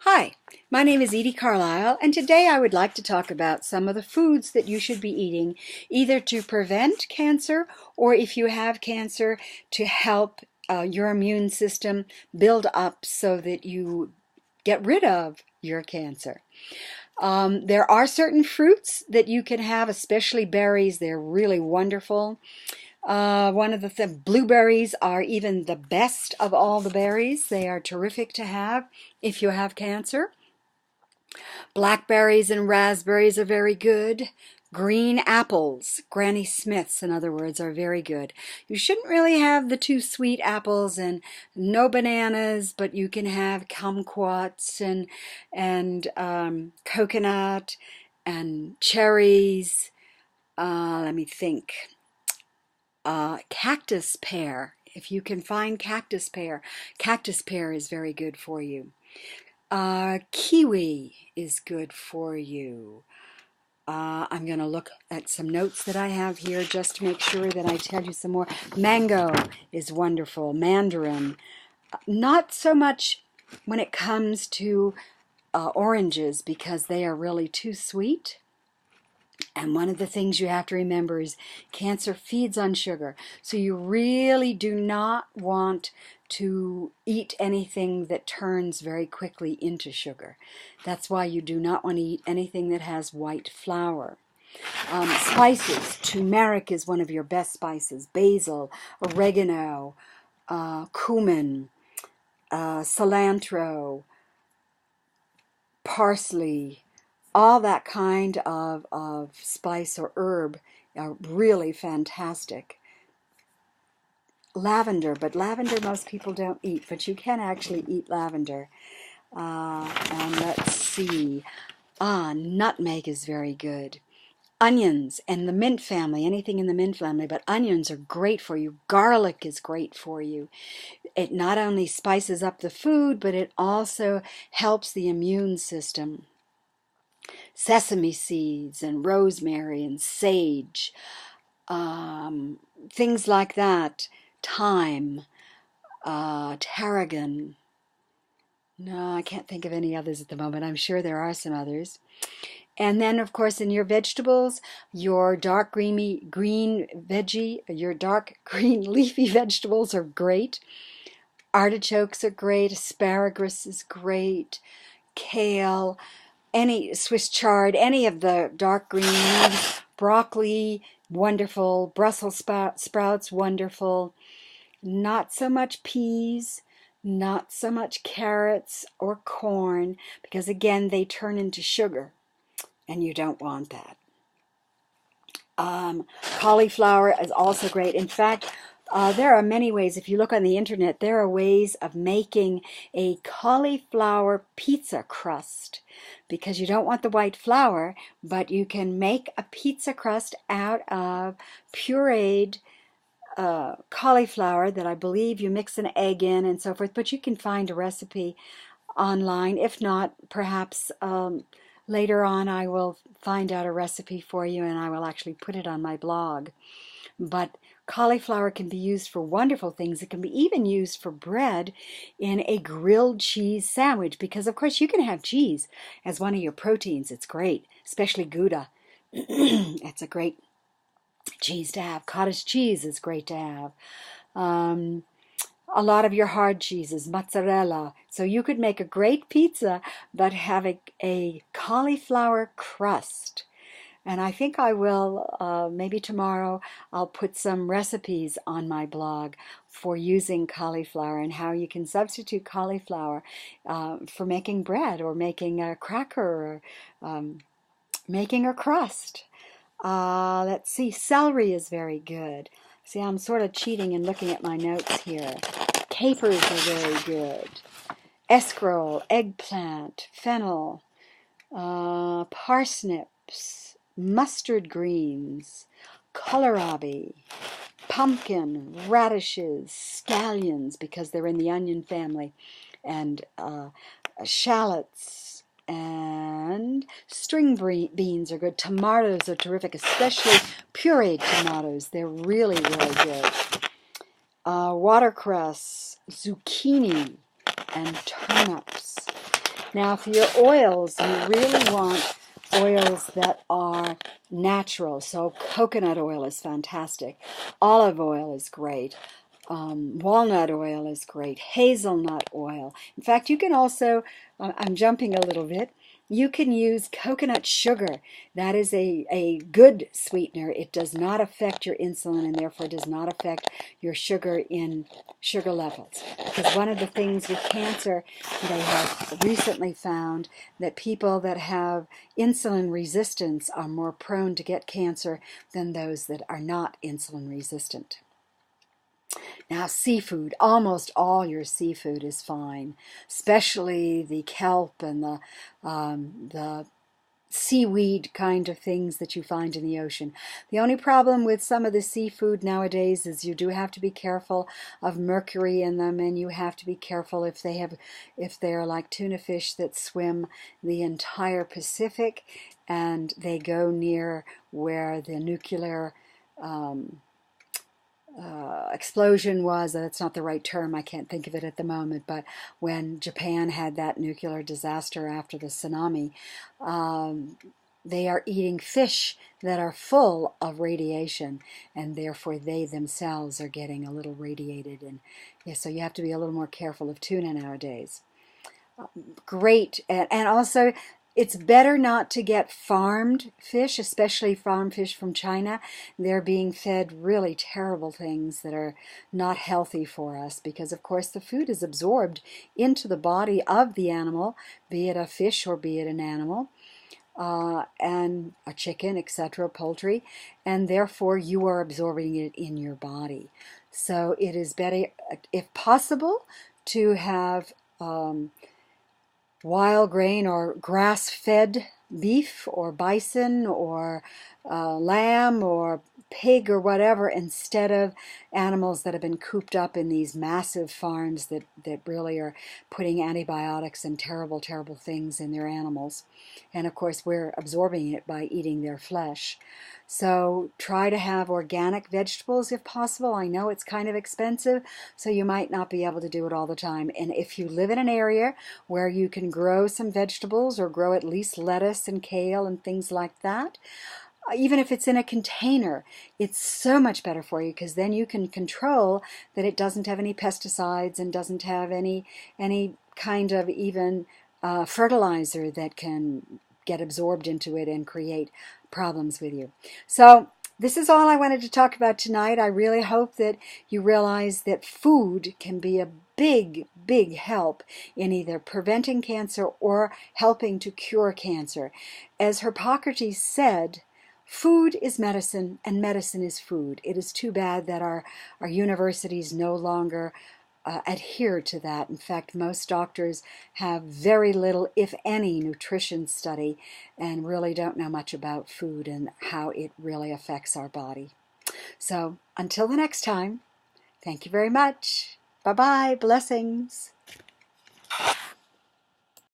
Hi, my name is Edie Carlisle, and today I would like to talk about some of the foods that you should be eating either to prevent cancer or if you have cancer to help your immune system build up so that you get rid of your cancer. There are certain fruits that you can have, especially berries. They're really wonderful. One of the blueberries are even the best of all the berries. They are terrific to have if you have cancer. Blackberries and raspberries are very good. Green apples, Granny Smiths in other words, are very good. You shouldn't really have the too sweet apples and no bananas, but you can have kumquats and coconut and cherries. Let me think. Cactus pear. If you can find cactus pear is very good for you. Kiwi is good for you. I'm going to look at some notes that I have here just to make sure that I tell you some more. Mango is wonderful. Mandarin. Not so much when it comes to oranges because they are really too sweet. And one of the things you have to remember is cancer feeds on sugar. So you really do not want to eat anything that turns very quickly into sugar. That's why you do not want to eat anything that has white flour. Spices. Turmeric is one of your best spices. Basil, oregano, cumin, cilantro, parsley. All that kind of spice or herb are really fantastic. Lavender, but lavender most people don't eat, but you can actually eat lavender. And let's see. Nutmeg is very good. Onions and the mint family, anything in the mint family, but onions are great for you. Garlic is great for you. It not only spices up the food, but it also helps the immune system. Sesame seeds and rosemary and sage, things like that. Thyme, tarragon. No, I can't think of any others at the moment. I'm sure there are some others. And then, of course, in your vegetables, your dark green veggie, your dark green leafy vegetables are great. Artichokes are great. Asparagus is great. Kale, any Swiss chard, any of the dark green leaves. Broccoli, wonderful. Brussels sprouts, wonderful. Not so much peas, not so much carrots or corn, because again, they turn into sugar, and you don't want that. Cauliflower is also great. In fact, there are many ways. If you look on the internet, there are ways of making a cauliflower pizza crust because you don't want the white flour, but you can make a pizza crust out of pureed cauliflower that I believe you mix an egg in and so forth, but you can find a recipe online. If not, perhaps later on I will find out a recipe for you and I will actually put it on my blog. But cauliflower can be used for wonderful things. It can be even used for bread in a grilled cheese sandwich because, of course, you can have cheese as one of your proteins. It's great, especially Gouda. It's a great cheese to have. Cottage cheese is great to have. A lot of your hard cheeses, mozzarella. So you could make a great pizza, but have a cauliflower crust. And I think I will, maybe tomorrow, I'll put some recipes on my blog for using cauliflower and how you can substitute cauliflower for making bread or making a cracker or making a crust. Let's see, celery is very good. See, I'm sort of cheating and looking at my notes here. Capers are very good. Escarole, eggplant, fennel, parsnips, mustard greens, kohlrabi, pumpkin, radishes, scallions, because they're in the onion family, and shallots, and string beans are good. Tomatoes are terrific, especially pureed tomatoes. They're really, really good. Watercress, zucchini, and turnips. Now for your oils, you really want oils that are natural. So coconut oil is fantastic. Olive oil is great. Walnut oil is great. Hazelnut oil. In fact, you can also, I'm jumping a little bit, you can use coconut sugar. That is a good sweetener. It does not affect your insulin and therefore does not affect your sugar levels. Because one of the things with cancer, they have recently found that people that have insulin resistance are more prone to get cancer than those that are not insulin resistant. Now, seafood, almost all your seafood is fine, especially the kelp and the seaweed kind of things that you find in the ocean. The only problem with some of the seafood nowadays is you do have to be careful of mercury in them, and you have to be careful if they're like tuna fish that swim the entire Pacific and they go near where the nuclear explosion was. That's not the right term, I can't think of it at the moment, but when Japan had that nuclear disaster after the tsunami, they are eating fish that are full of radiation, and therefore they themselves are getting a little radiated, and yeah, so you have to be a little more careful of tuna nowadays. Great, and also it's better not to get farmed fish, especially farm fish from China. They're being fed really terrible things that are not healthy for us because, of course, the food is absorbed into the body of the animal, be it a fish or be it an animal, and a chicken, etc., poultry, and therefore you are absorbing it in your body. So it is better, if possible, to have wild grain or grass-fed beef or bison or lamb or pig or whatever, instead of animals that have been cooped up in these massive farms that really are putting antibiotics and terrible, terrible things in their animals. And of course we're absorbing it by eating their flesh. So try to have organic vegetables if possible. I know it's kind of expensive, so you might not be able to do it all the time. And if you live in an area where you can grow some vegetables or grow at least lettuce and kale and things like that, even if it's in a container, it's so much better for you because then you can control that it doesn't have any pesticides and doesn't have any kind of even fertilizer that can get absorbed into it and create problems with you. So this is all I wanted to talk about tonight. I really hope that you realize that food can be a big, big help in either preventing cancer or helping to cure cancer. As Hippocrates said, food is medicine and medicine is food. It is too bad that our universities no longer adhere to that. In fact, most doctors have very little, if any, nutrition study and really don't know much about food and how it really affects our body. So until the next time, thank you very much. Bye-bye. Blessings.